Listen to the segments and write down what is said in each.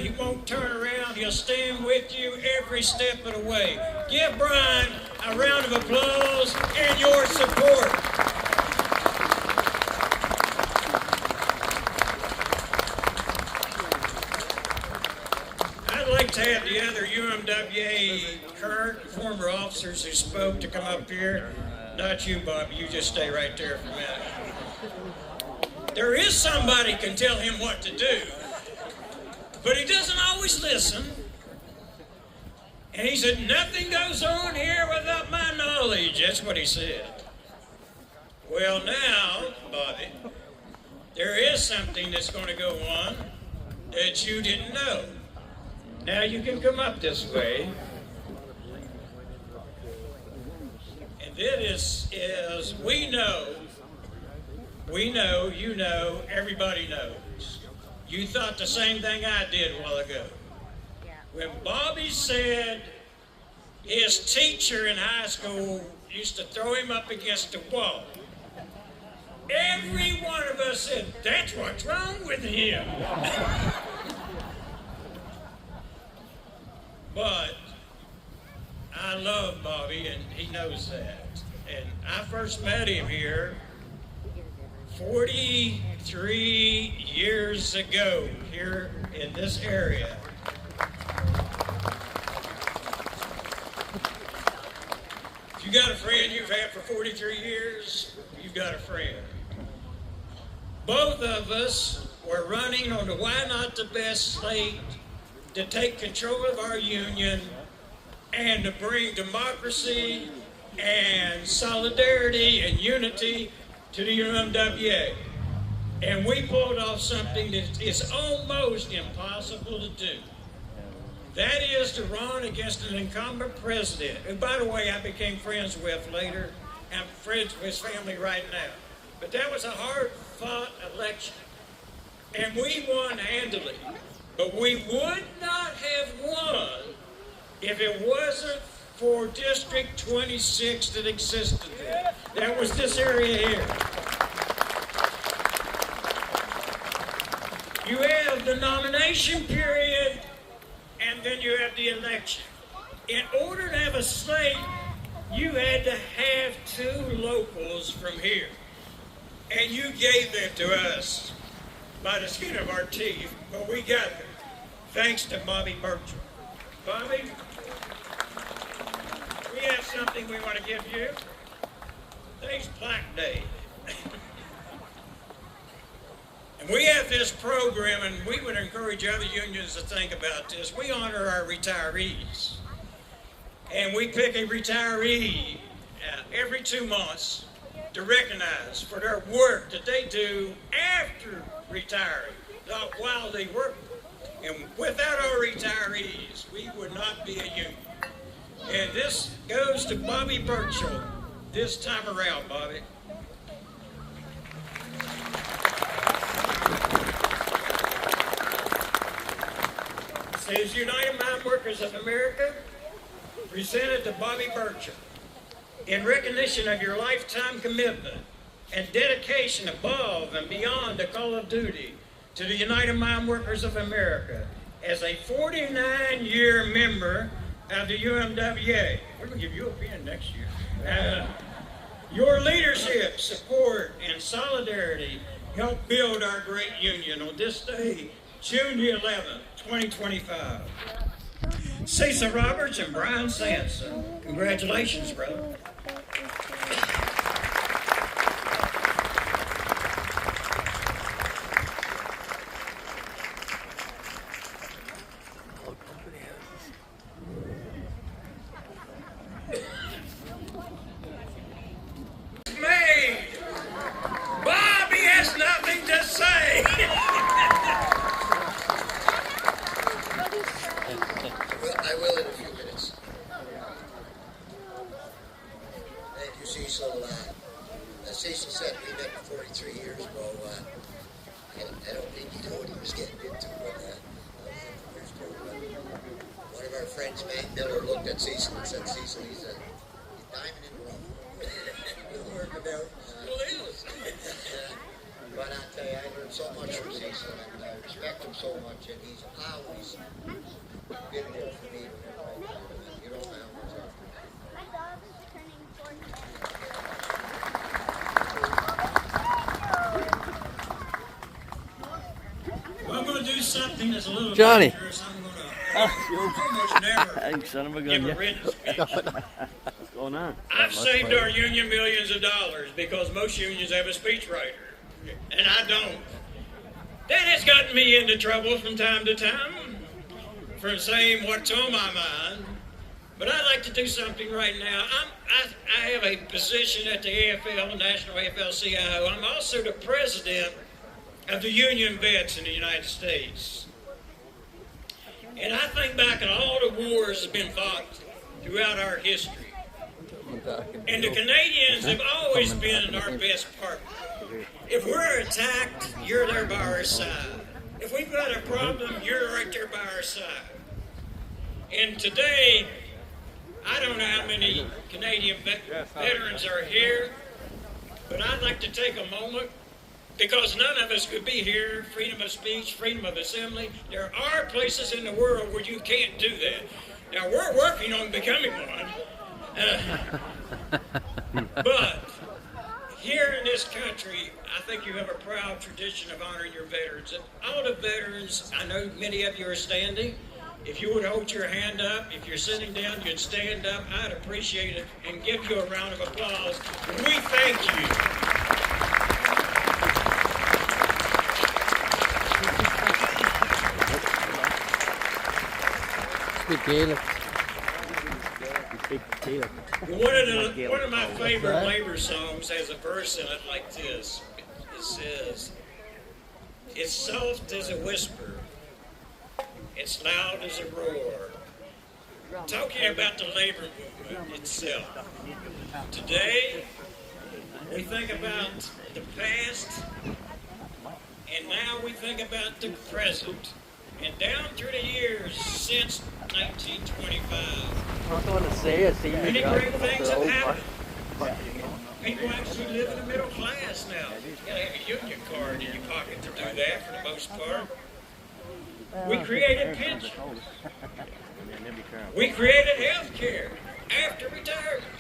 He won't turn around. He'll stand with you every step of the way. Give Brian a round of applause and your support. I'd like to have the other UMWA current and former officers who spoke to come up here. Not you, Bobby. You just stay right there for a minute. There is somebody can tell him what to do, but he doesn't always listen. And he said, nothing goes on here without my knowledge. That's what he said. Well, now, Bobby, there is something that's going to go on that you didn't know. Now you can come up this way. And this is we know, you know, everybody knows. You thought the same thing I did a while ago. When Bobby said his teacher in high school used to throw him up against the wall, every one of us said, that's what's wrong with him. But I love Bobby, and he knows that. And I first met him here 43 years ago, here in this area. If you got a friend you've had for 43 years, you've got a friend. Both of us were running on the Why Not the Best slate to take control of our union and to bring democracy and solidarity and unity to the UMWA. And we pulled off something that is almost impossible to do. That is to run against an incumbent president, who, by the way, I became friends with later. I'm friends with his family right now. But that was a hard-fought election. And we won handily. But we would not have won if it wasn't for District 26 that existed there. That was this area here. You have the nomination period, and then you have the election. In order to have a slate, you had to have 2 locals from here. And you gave them to us by the skin of our teeth, but we got them, thanks to Bobby Bertram. Bobby, we have something we want to give you. Today's Black Day. And we have this program, and we would encourage other unions to think about this. We honor our retirees. And we pick a retiree every 2 months to recognize for their work that they do after retiring, not while they work. And without our retirees, we would not be a union. And this goes to Bobby Burchell this time around, Bobby. It says United Mine Workers of America, presented to Bobby Burchell. In recognition of your lifetime commitment and dedication above and beyond the call of duty to the United Mine Workers of America, as a 49-year member of the UMWA, we're going to give you a pen next year. Your leadership, support, and solidarity helped build our great union on this day, June the 11th, 2025. Cecil Roberts and Brian Sanson, congratulations, brother. I will in a few minutes. Thank you, Cecil. As Cecil said, we met for 43 years ago. I don't think he knew what he was getting into when one of our friends, Matt Miller, looked at Cecil and said, Cecil, he's a diamond in the rough. We'll work it out. But I tell you, I learned so much from Cecil. Jason, and I respect him so much, and he's always been there for me whenever I do. You don't know how much My dog's turning 4. Well, I'm going to do something that's a little Johnny. dangerous. I'm going to almost never You son of a give gun. a written speech. What's going on? I've saved our union millions of dollars because most unions have a speechwriter, and I don't. That has gotten me into trouble from time to time for saying what's on my mind. But I'd like to do something right now. I have a position at the AFL, National AFL-CIO. I'm also the president of the union vets in the United States. And I think back on all the wars that have been fought throughout our history. And the Canadians have always been our best partner. If we're attacked, you're there by our side. If we've got a problem, you're right there by our side. And today, I don't know how many Canadian veterans are here, but I'd like to take a moment, because none of us could be here, freedom of speech, freedom of assembly. There are places in the world where you can't do that. Now, we're working on becoming one. But here in this country, I think you have a proud tradition of honoring your veterans. And all the veterans, I know many of you are standing. If you would hold your hand up, if you're sitting down, you'd stand up. I'd appreciate it and give you a round of applause. We thank you. Speak Gaelic. Speak Gaelic. One of my favorite labor songs has a verse in it like this. It says, "It's soft as a whisper, it's loud as a roar." Talking about the labor movement itself. Today, we think about the past, and now we think about the present. And down through the years since 1925, I don't want to say it. See, many great things have happened. People actually live in the middle class now. You gotta have a union card in your pocket to do that for the most part. We created pensions. We created health care after retirement.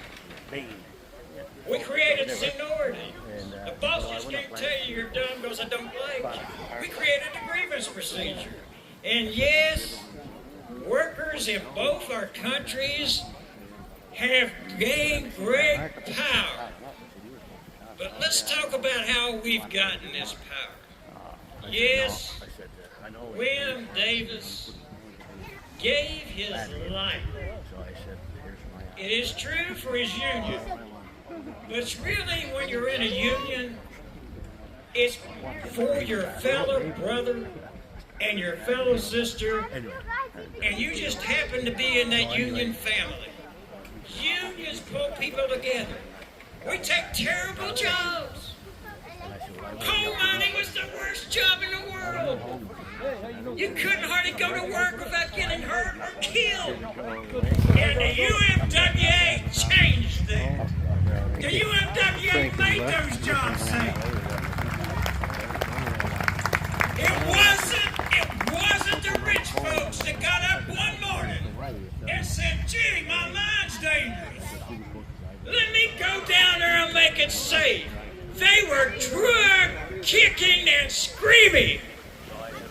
We created seniority. The boss just can't tell you you're done because I don't like you. We created a grievance procedure. And yes, workers in both our countries have gained great power. But let's talk about how we've gotten this power. Yes, William Davis gave his life. It is true for his union, but it's really when you're in a union, it's for your fellow brother and your fellow sister, and you just happen to be in that union family. Unions pull people together. We take terrible jobs. Coal mining was the worst job in the world. You couldn't hardly go to work without getting hurt or killed. And the UMWA changed that. The UMWA made those jobs safe. It wasn't the rich folks that got up one morning and said, "Gee, my mind's dangerous. Let me go down there and make it safe." They were drug kicking and screaming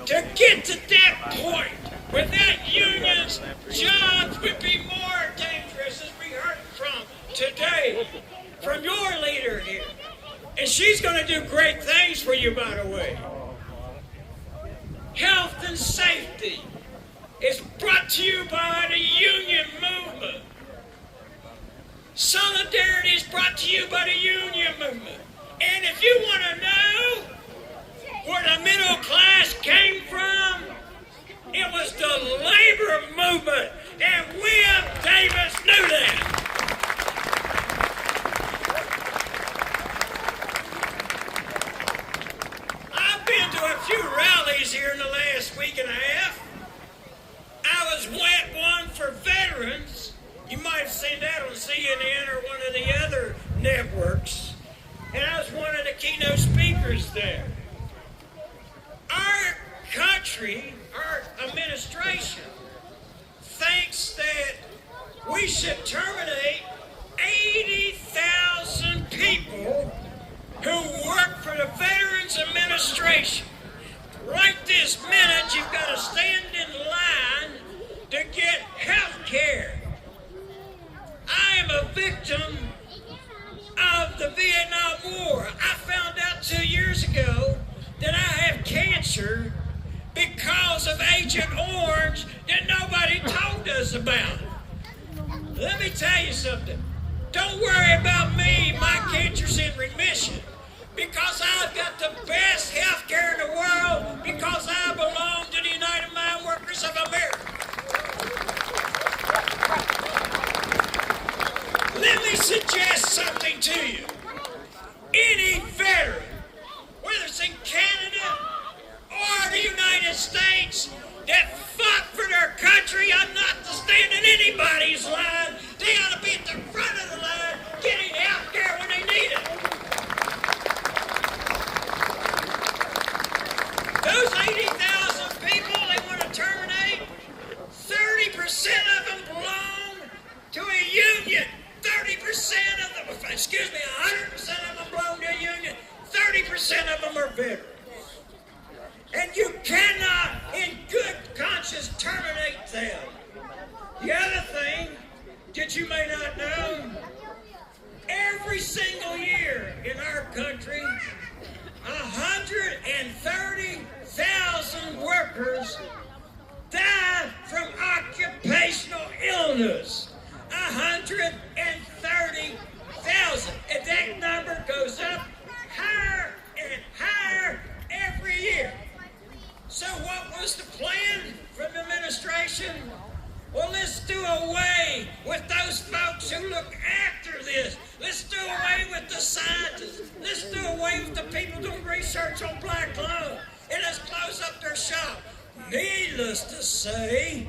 to get to that point. Without unions, jobs would be more dangerous, as we heard from today, from your leader here. And she's going to do great things for you, by the way. Health and safety is brought to you by the union movement. Solidarity is brought to you by the union movement. And if you want to know where the middle class came from, it was the labor movement. And William Davis knew that. I've been to a few rallies here in the last week and a half. I was at one for veterans. You might have seen that on CNN or one of the other networks. And I was one of the keynote speakers there. Our country, our administration, thinks that we should terminate 80,000 people who work for the Veterans Administration. Right this minute, you've got to stand in line to get health care. I am a victim of the Vietnam War. I found out 2 years ago that I have cancer because of Agent Orange that nobody told us about. Let me tell you something. Don't worry about me. My cancer's in remission because I've got the best health care in the world because I belong to the United Mine Workers of America. Let me suggest something to you. Any veteran, whether it's in Canada or the United States, that fought for their country are not to stand in anybody's line. They ought to be at the front of the line getting health care when they need it. Those 80,000 people they want to terminate, 30% of them belong to a union. 30% of them, 100% of them belong to a union. 30% of them are veterans. And you cannot, in good conscience, terminate them. The other thing that you may not know, every single year in our country, 130,000 workers die from occupational illness. 130,000. And that number goes up higher and higher every year. So what was the plan from the administration? Well, let's do away with those folks who look after this. Let's do away with the scientists. Let's do away with the people doing research on black lung. And let's close up their shop. Needless to say,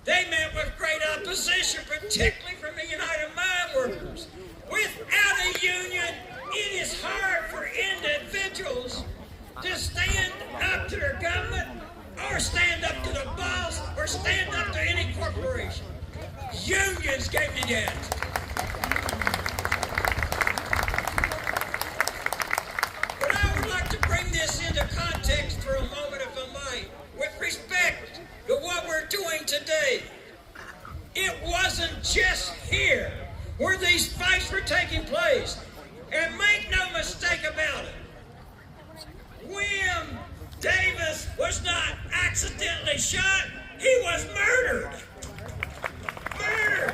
they met with great opposition, particularly from the United Mine Workers. Without a union, it is hard for individuals to stand up to their government or stand up to the boss or stand up to any corporation. Unions gave you that. But I would like to bring this into context for a moment, if I might, with respect to what we're doing today. It wasn't just here where these fights were taking place. And make no mistake about it, William Davis was not accidentally shot, he was murdered. Murdered.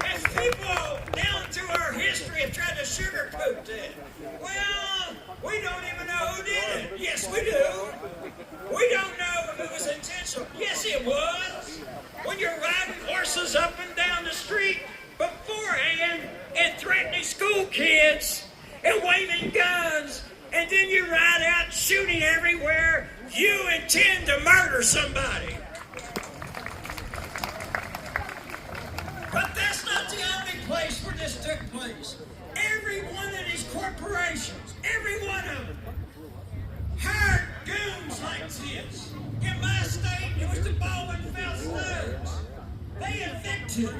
As people down through our history have tried to sugarcoat that. Well, we don't even know who did it. Yes, we do. We don't know if it was intentional. Yes, it was. When you're riding horses up and down the street beforehand and threatening school kids and waving guns, and then you ride out shooting everywhere, you intend to murder somebody. But that's not the only place where this took place. Every one of these corporations, every one of them, hired goons like this. In my state, it was the Baldwin Fell Studs. They evicted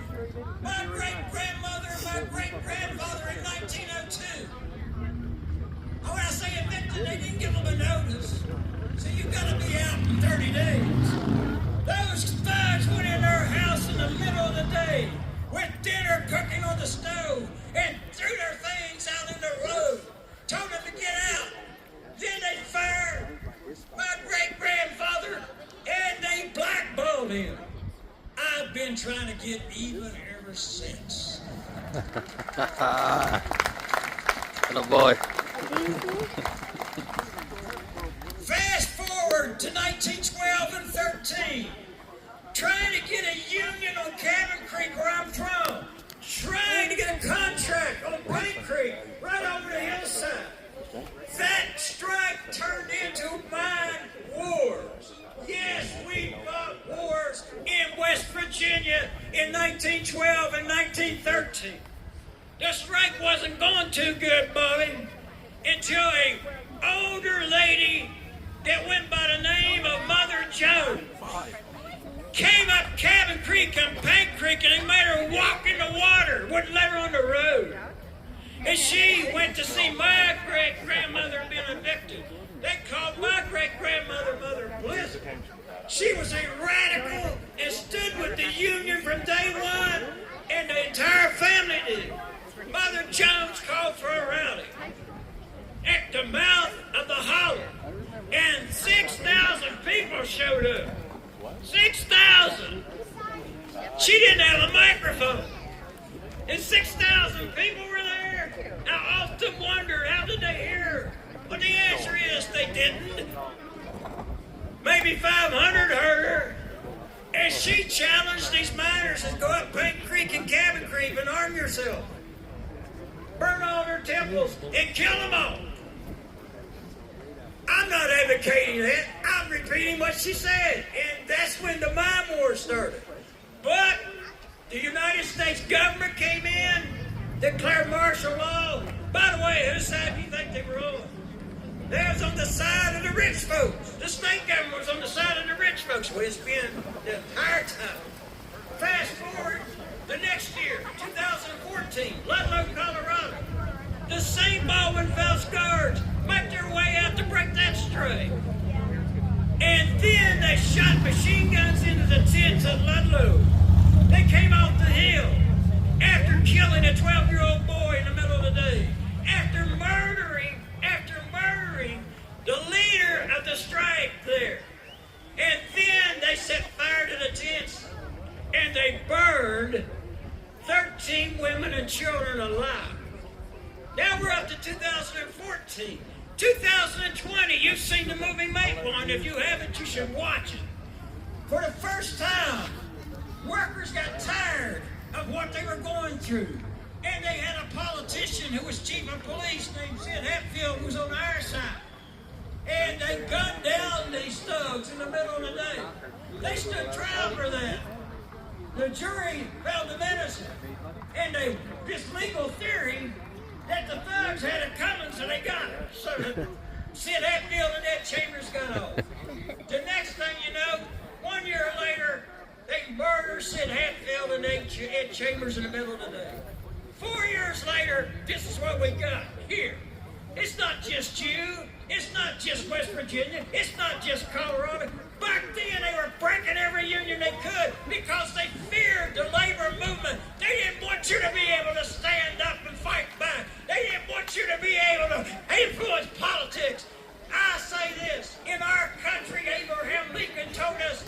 my great-grandmother and my great-grandfather in 1902. When I say evicted, they didn't give them a notice. So you've got to be out in 30 days. Those thugs went in their house in the middle of the day with dinner cooking on the stove and threw their things out in the road, told them to get out. Then they fired my great-grandfather and they blackballed him. I've been trying to get even ever since. Oh boy. Fast forward to 1912 and 13. Trying to get a union on Cabin Creek where I'm from. Trying to get a contract on Bright Creek right over the hillside. That strike turned into mine wars. Yes, we fought wars in West Virginia in 1912 and 1913. The strike wasn't going too good, Bobby, until a older lady that went Creek and Paint Creek, and they made her walk in the water, wouldn't let her on the road. And she went to see my great-grandmother being evicted. They called my great-grandmother Mother Blizzard. She was a radical and stood with the Union from day one, and the entire family did. Mother Jones called for a rally at the mouth of the holler, and 6,000 people showed up. 6,000. She didn't have a microphone, and 6,000 people were there. I often wonder, how did they hear her? But the answer is they didn't. Maybe 500 heard her. And she challenged these miners to go up Paint Creek and Cabin Creek and arm yourself. Burn all their temples and kill them all. I'm not advocating that. I'm repeating what she said. And that's when the mine war started. But the United States government came in, declared martial law. By the way, whose side do you think they were on? They was on the side of the rich folks. The state government was on the side of the rich folks. Well, it's been the entire time. Fast forward the next year, 2014, Ludlow, Colorado. The same Baldwin Phelps guards make their way out to break that strike. And then they shot machine guns into the tents at Ludlow. They came off the hill after killing a 12-year-old boy in the middle of the day. After murdering the leader of the strike there. And then they set fire to the tents and they burned 13 women and children alive. Now we're up to 2014. 2020, you've seen the movie Maitland. If you haven't, you should watch it. For the first time, workers got tired of what they were going through. And they had a politician who was chief of police named Sid Hatfield, who was on our side. And they gunned down these thugs in the middle of the day. They stood trial for that. The jury found them innocent. And this legal theory that the thugs had it coming, so they got it. So Sid Hatfield and Ed Chambers got off. The next thing you know, 1 year later, they murder Sid Hatfield and Ed Chambers in the middle of the day. 4 years later, this is what we got here. It's not just you. It's not just West Virginia. It's not just Colorado. Back then, they were breaking every union they could because they feared the labor movement. They didn't want you to be able to stand up and fight back. They didn't want you to be able to influence politics. I say this, in our country, Abraham Lincoln told us,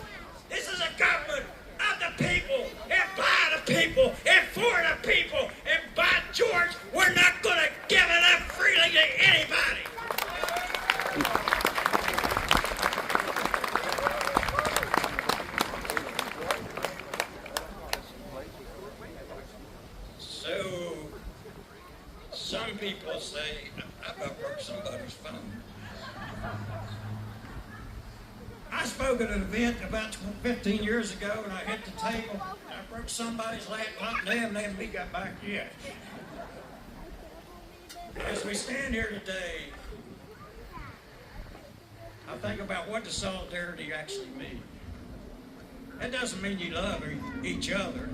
this is a government of the people, and by the people, and for the people, and by George, we're not going to give it up freely to anybody. So, some people say, I about broke somebody's phone. I spoke at an event about 15 years ago, and I hit the table, and I broke somebody's laptop, and they haven't me got back yet. As we stand here today, I think about what does solidarity actually mean. That doesn't mean you love each other,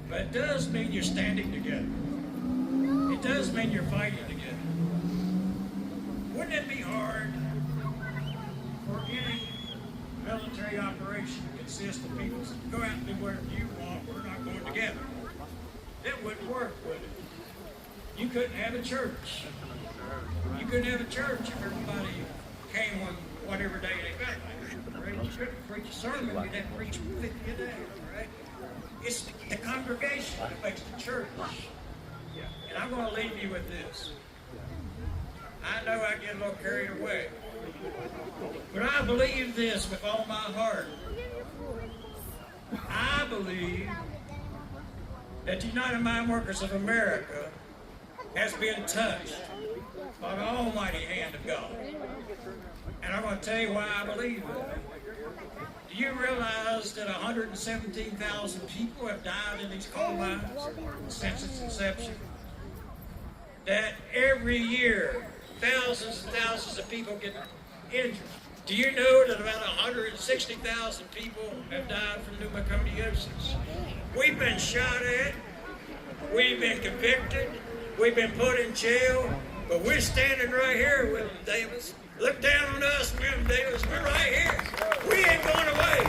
but it does mean you're standing together. It does mean you're fighting together. Wouldn't it be hard for any military operation to consist of people to go out and do whatever you want, we're not going together? It wouldn't work, would it? You couldn't have a church. You couldn't have a church if everybody came on whatever day they felt like. Right? You couldn't preach a sermon, you'd have to preach 50 a day, right? It's the congregation that makes the church. And I'm going to leave you with this. I know I get a little carried away, but I believe this with all my heart. I believe that the United Mine Workers of America has been touched by the almighty hand of God. And I'm going to tell you why I believe that. Do you realize that 117,000 people have died in these coal mines since its inception? That every year, thousands and thousands of people get injured. Do you know that about 160,000 people have died from pneumoconiosis? We've been shot at, we've been convicted, we've been put in jail, but we're standing right here, William Davis. Look down on us, William Davis, we're right here. We ain't going away.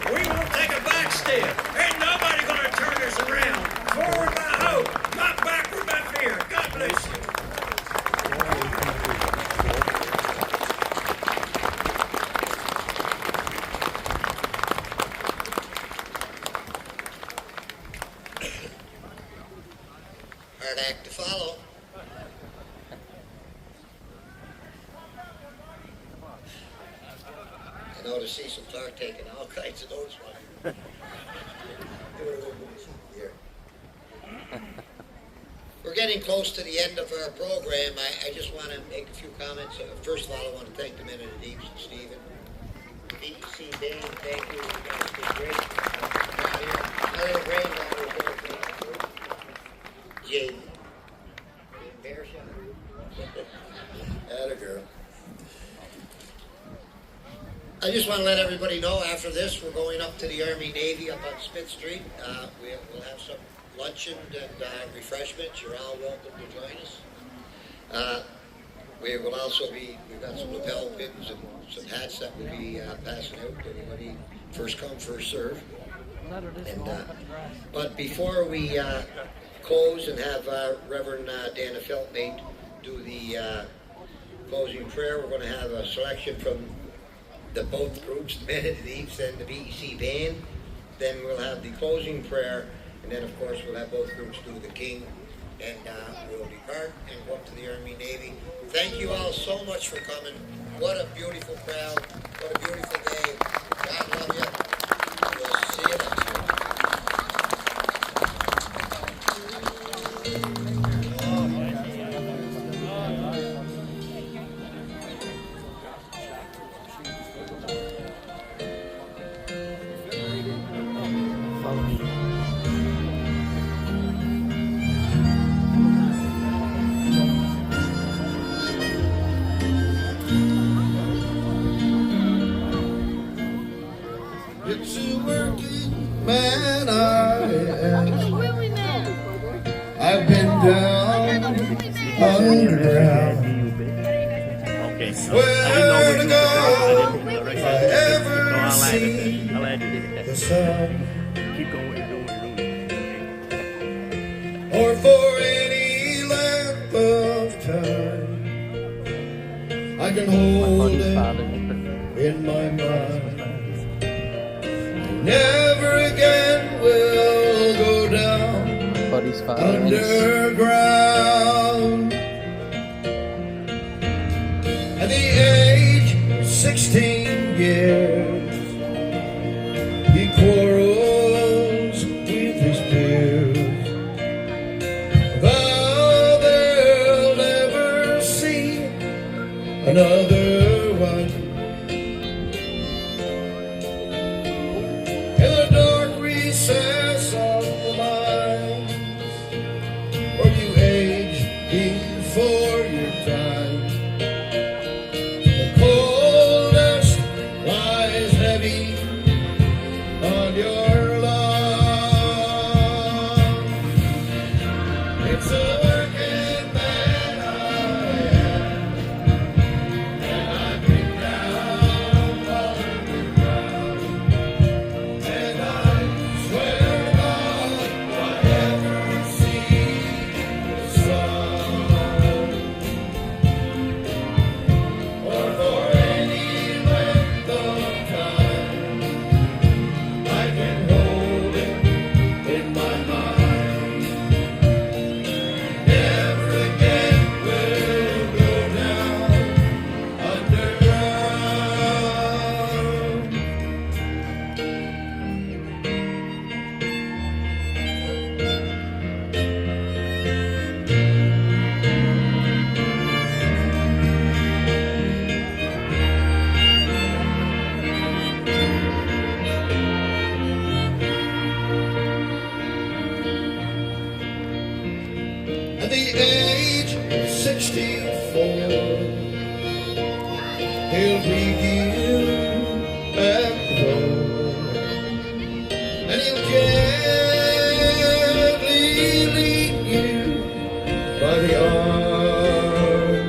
We won't take a back step. Ain't nobody gonna turn us around. Forward by hope, not backward by fear. God bless you. Hard act to follow. I noticed Cecil Clark taking all kinds of notes while here. We're getting close to the end of our program. I just want to make a few comments. First of all, I want to thank the men of the Deeps and Stephen. BBC band, thank you. You guys did great. My little granddaughter was there. Jade. Bear shot. Atta girl. I just want to let everybody know after this we're going up to the Army Navy up on Smith Street. We'll have some luncheon and refreshments. You're all welcome to join us. We will also we've got some lapel pins and some hats that we'll be passing out to anybody. First come, first serve. And, but before we close and have Reverend Dana Feltmate do the closing prayer, we're going to have a selection from the both groups, the Men of the Deeps and the BEC band. Then we'll have the closing prayer, and then of course we'll have both groups do the King, and we'll depart and go up to the Army Navy. Thank you all so much for coming. What a beautiful crowd. What a beautiful day. God love you. We'll see you next time. It's a working man I am. I've been down underground. Where to go if I ever see the sun, or for any length of time, I can hold it in my mind. Never again will go down underground. At the age of 16 years, he quarrels with his peers. Vow they'll never see another one. In the dark recess of the mind, where you age before your time, the coldest lies heavy on your lungs. It's a working man I am, and I've been down on the ground. And I swear to God, if I ever see the sun, or for any length of time, I can hold it in my mind. Never again will go down underground. At the age of 64, he'll be let go, and He'll gently lead you by the arm.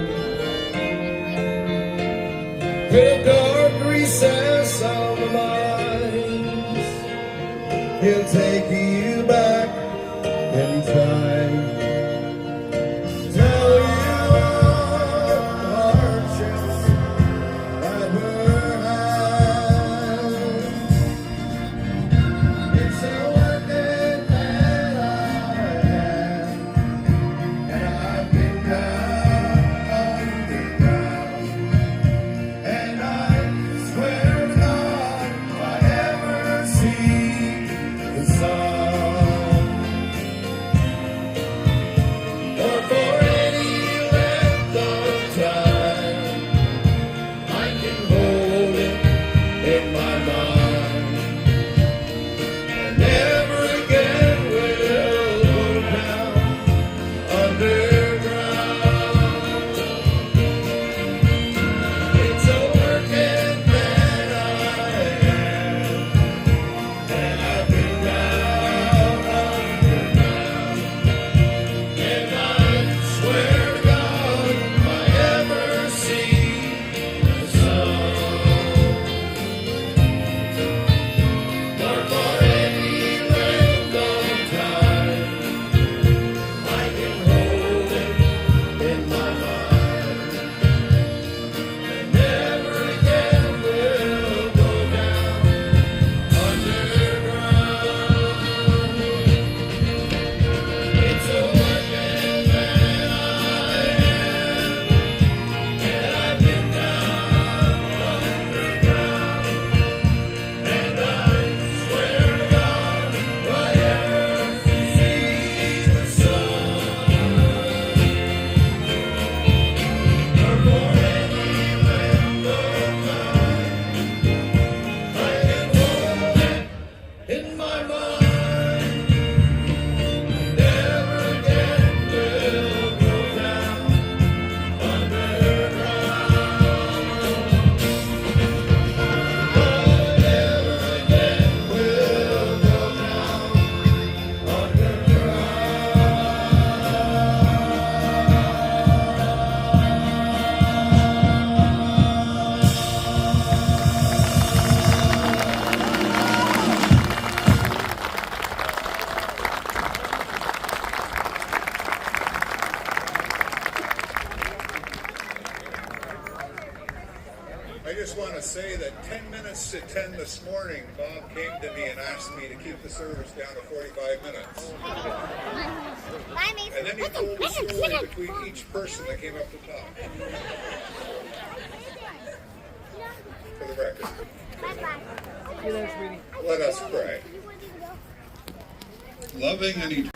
In a dark recess of the minds, He'll take you back in time. Tell you all the hardships that were had. It's a working that I had, and I've been down underground. And I swear to God, if I ever see the sun, or for any length of time, I can hold it in my mind. And never again will go down underground. It's a working that I am, and I've been down underground. And I swear to God, if I ever see the sun, or for any length of time, I can hold it in my mind. And never again will go down underground. It's a working that I am, and I've been down underground. And I swear to God, if I ever see the sun, or for any length of time, I can hold it in my mind. Never again will go down underground. Never again will go down I just want to say that 10 minutes to 10 this morning, Bob came to me and asked me to keep the service down to 45 minutes. Bye, Mason. And then he told the story between each person that came up to talk. For the record, Bye-bye. let us pray. Loving and eternal